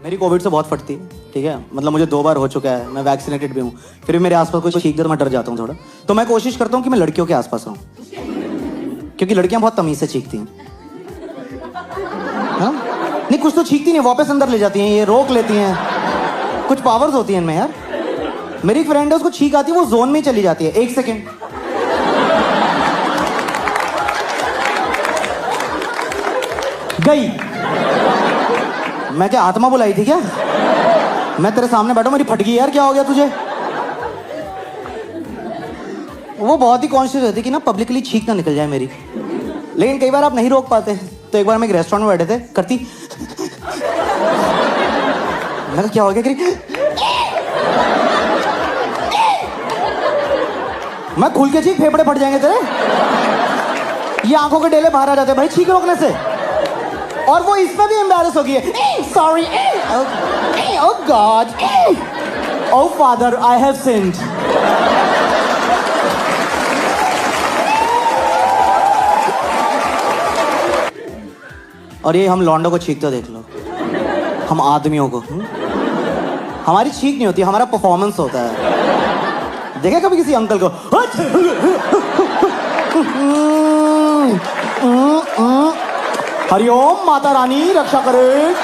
मेरी कोविड से बहुत फटती है, ठीक है, मतलब मुझे 2 बार हो चुका है, मैं वैक्सीनेटेड भी हूँ, फिर भी मेरे आसपास कोई छींक दे तो मैं डर जाता हूँ थोड़ा। तो मैं कोशिश करता हूँ कि मैं लड़कियों के आसपास रहूँ, क्योंकि लड़कियां बहुत तमीज से चीखती हैं। हाँ? नहीं, कुछ तो चीखती नहीं, वापस अंदर ले जाती हैं, ये रोक लेती हैं, कुछ पावर्स होती हैं इनमें यार। मेरी एक फ्रेंड है, उसको छींक आती है, वो जोन में ही चली जाती है, 1 सेकेंड। गई। मैं क्या आत्मा बुलाई थी क्या? मैं तेरे सामने बैठा, मेरी फट गई यार, क्या हो गया तुझे? वो बहुत ही कॉन्शियस रहती कि ना पब्लिकली छींक ना निकल जाए मेरी, लेकिन कई बार आप नहीं रोक पाते। तो एक बार हम एक रेस्टोरेंट में बैठे थे, करती, मैं क्या हो गया, मैं खुल के छींक, फेफड़े फट जाएंगे तेरे, ये आंखों के डेले बाहर आ जाते हैं भाई छींक रोकने से। और वो इसमें भी एम्बैरेस हो गई है, sorry, oh god, oh father, I have sinned. और ये हम लौंडों को छींकते देख लो, हम आदमियों को, हमारी छींक नहीं होती, हमारा परफॉर्मेंस होता है। देखा कभी किसी अंकल को? हरिओम माता रानी रक्षा करे।